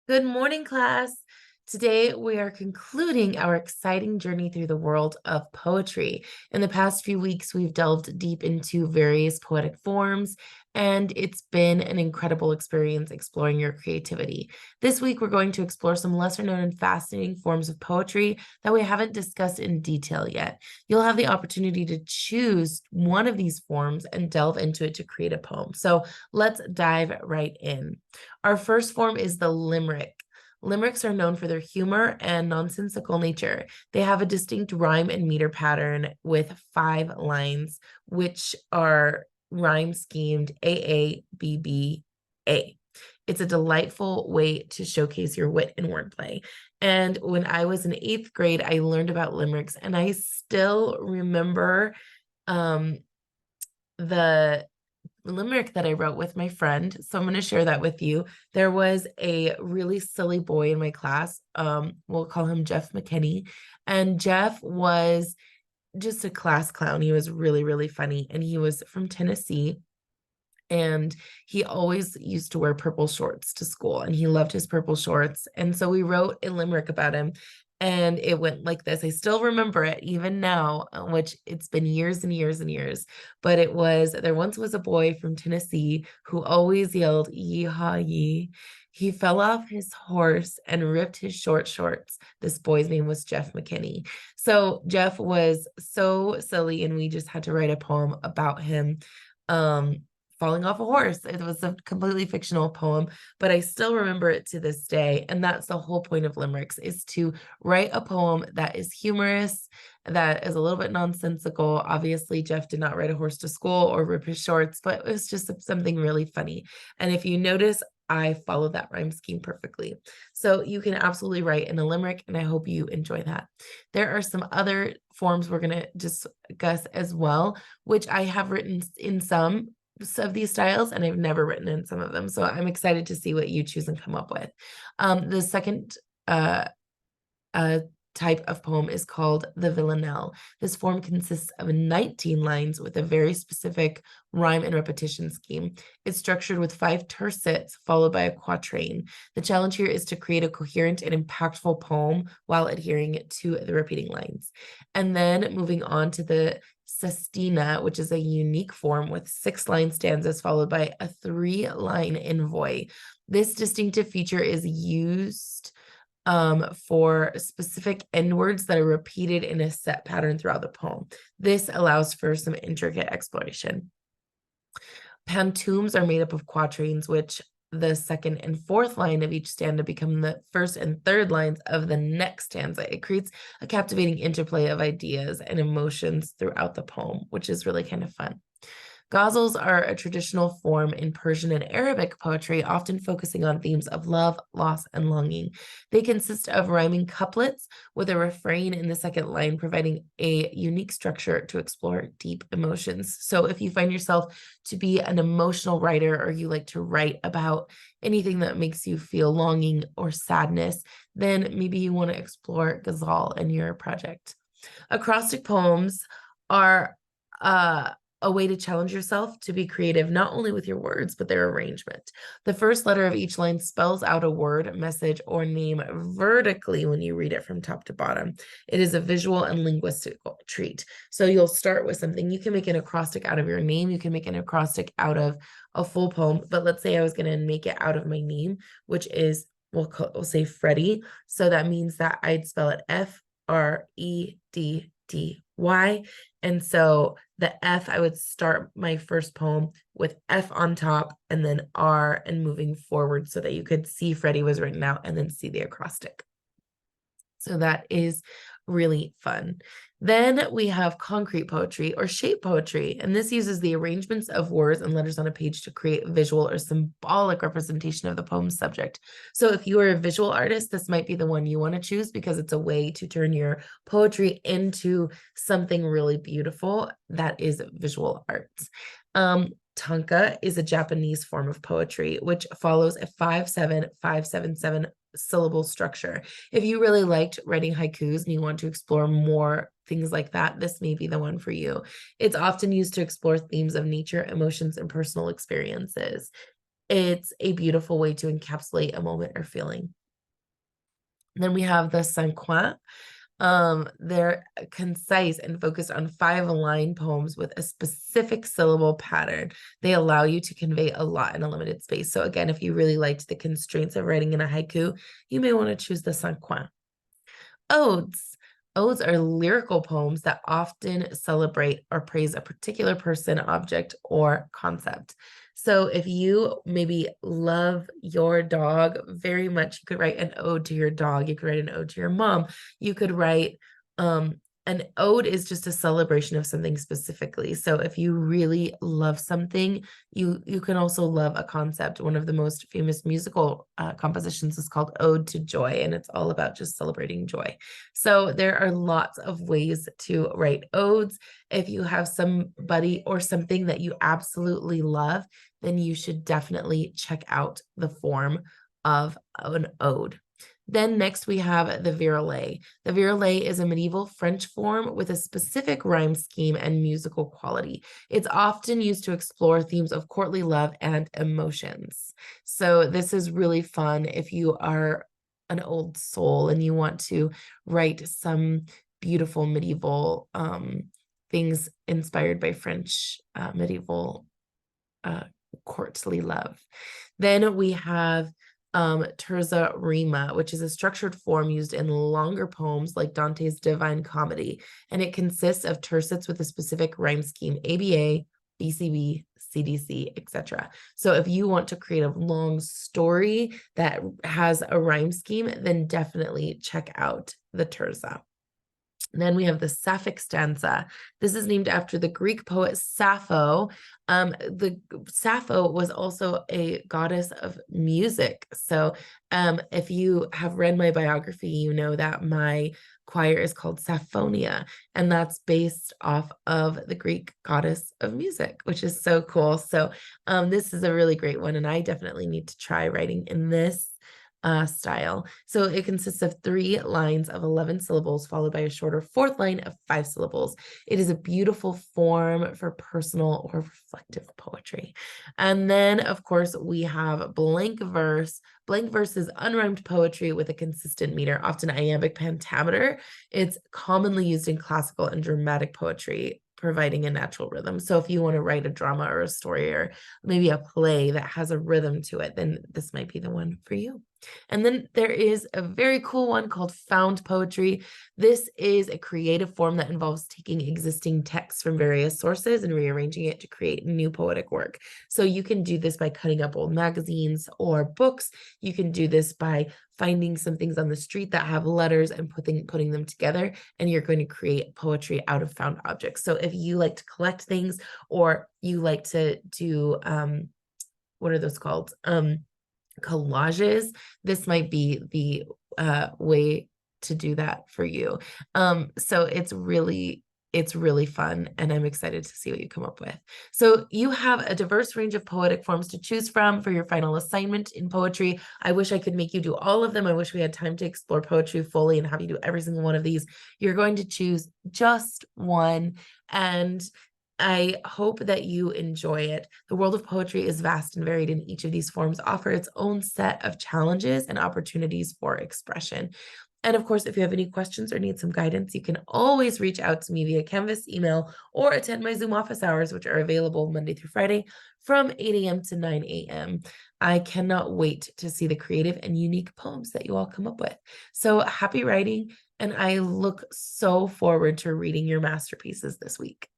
Good morning, class. Today, we are concluding our exciting journey through the world of poetry. In the past few weeks, we've delved deep into various poetic forms, and it's been an incredible experience exploring your creativity. This week, we're going to explore some lesser known and fascinating forms of poetry that we haven't discussed in detail yet. You'll have the opportunity to choose one of these forms and delve into it to create a poem. So let's dive right in. Our first form is the limerick. Limericks are known for their humor and nonsensical nature. They have a distinct rhyme and meter pattern with 5 lines, which are rhyme schemed AABBA. It's a delightful way to showcase your wit and wordplay. And when I was in 8th grade, I learned about limericks, and I still remember um, the limerick that I wrote with my friend. So I'm going to share that with you. There was a really silly boy in my class. We'll call him Jeff McKinney. And Jeff was just a class clown. He was really, really funny. And he was from Tennessee. And he always used to wear purple shorts to school, and he loved his purple shorts. And so we wrote a limerick about him, and it went like this. I still remember it even now, which it's been years and years and years. But it was, there once was a boy from Tennessee who always yelled, "Yee-haw, yee." He fell off his horse and ripped his short shorts. This boy's name was Jeff McKinney. So Jeff was so silly, and we just had to write a poem about him. Um, Falling off a horse. It was a completely fictional poem, but I still remember it to this day. And that's the whole point of limericks, is to write a poem that is humorous, that is a little bit nonsensical. Obviously, Jeff did not ride a horse to school or rip his shorts, but it was just something really funny. And if you notice, I follow that rhyme scheme perfectly. So you can absolutely write in a limerick, and I hope you enjoy that. There are some other forms we're going to discuss as well, which I have written in some of these styles, and I've never written in some of them. So I'm excited to see what you choose and come up with. The second uh, uh, type of poem is called the villanelle. This form consists of 19 lines with a very specific rhyme and repetition scheme. It's structured with 5 tercets followed by a quatrain. The challenge here is to create a coherent and impactful poem while adhering to the repeating lines. And then moving on to the sestina, which is a unique form with 6-line stanzas followed by a 3-line envoy. This distinctive feature is used for specific end words that are repeated in a set pattern throughout the poem. This allows for some intricate exploration. Pantoums are made up of quatrains, which the second and fourth line of each stanza become the first and third lines of the next stanza. It creates a captivating interplay of ideas and emotions throughout the poem, which is really kind of fun. Ghazals are a traditional form in Persian and Arabic poetry, often focusing on themes of love, loss, and longing. They consist of rhyming couplets with a refrain in the second line, providing a unique structure to explore deep emotions. So if you find yourself to be an emotional writer, or you like to write about anything that makes you feel longing or sadness, then maybe you want to explore ghazal in your project. Acrostic poems are a way to challenge yourself to be creative, not only with your words, but their arrangement. The first letter of each line spells out a word, message, or name vertically when you read it from top to bottom. It is a visual and linguistic treat. So you'll start with something. You can make an acrostic out of your name. You can make an acrostic out of a full poem. But let's say I was going to make it out of my name, which is, we'll say Freddie. So that means that I'd spell it F-R-E-D-D-Y. And so the F, I would start my first poem with F on top and then R and moving forward so that you could see Freddie was written out and then see the acrostic. So that is really fun. Then we have concrete poetry or shape poetry, and this uses the arrangements of words and letters on a page to create visual or symbolic representation of the poem's subject. So if you are a visual artist, this might be the one you want to choose because it's a way to turn your poetry into something really beautiful that is visual arts. Tanka is a Japanese form of poetry, which follows a 5-7-5-7-7 syllable structure. If you really liked writing haikus and you want to explore more things like that, this may be the one for you. It's often used to explore themes of nature, emotions, and personal experiences. It's a beautiful way to encapsulate a moment or feeling. Then we have the cinquante. They're concise and focused on 5 line poems with a specific syllable pattern. They allow you to convey a lot in a limited space. So again, if you really liked the constraints of writing in a haiku, you may want to choose the cinquante. Odes. Odes are lyrical poems that often celebrate or praise a particular person, object, or concept. So if you maybe love your dog very much, you could write an ode to your dog. You could write an ode to your mom. You could write an ode is just a celebration of something specifically. So if you really love something, you can also love a concept. One of the most famous musical compositions is called Ode to Joy, and it's all about just celebrating joy. So there are lots of ways to write odes. If you have somebody or something that you absolutely love, then you should definitely check out the form of an ode. Then next we have the VLA. The VLA is a medieval French form with a specific rhyme scheme and musical quality. It's often used to explore themes of courtly love and emotions. So this is really fun if you are an old soul and you want to write some beautiful medieval things inspired by French medieval courtly love. Then we have terza rima, which is a structured form used in longer poems like Dante's Divine Comedy, and it consists of tercets with a specific rhyme scheme: ABA, BCB, CDC, etc. So if you want to create a long story that has a rhyme scheme, then definitely check out the terza. Then we have the Sapphic stanza. This is named after the Greek poet Sappho. The Sappho was also a goddess of music. So if you have read my biography, you know that my choir is called Sapphonia, and that's based off of the Greek goddess of music, which is so cool. So this is a really great one, and I definitely need to try writing in this style. So it consists of 3 lines of 11 syllables, followed by a shorter 4th line of 5 syllables. It is a beautiful form for personal or reflective poetry. And then, of course, we have blank verse. Blank verse is unrhymed poetry with a consistent meter, often iambic pentameter. It's commonly used in classical and dramatic poetry, providing a natural rhythm. So if you want to write a drama or a story or maybe a play that has a rhythm to it, then this might be the one for you. And then there is a very cool one called found poetry. This is a creative form that involves taking existing texts from various sources and rearranging it to create new poetic work. So you can do this by cutting up old magazines or books. You can do this by finding some things on the street that have letters and putting them together, and you're going to create poetry out of found objects. So if you like to collect things, or you like to do what are those called? Collages, this might be the way to do that for you. So it's really fun, and I'm excited to see what you come up with. So you have a diverse range of poetic forms to choose from for your final assignment in poetry. I wish I could make you do all of them. I wish we had time to explore poetry fully and have you do every single one of these. You're going to choose just one, and I hope that you enjoy it. The world of poetry is vast and varied, and each of these forms offer its own set of challenges and opportunities for expression. And of course, if you have any questions or need some guidance, you can always reach out to me via Canvas, email, or attend my Zoom office hours, which are available Monday through Friday from 8 a.m. to 9 a.m. I cannot wait to see the creative and unique poems that you all come up with. So happy writing, and I look so forward to reading your masterpieces this week.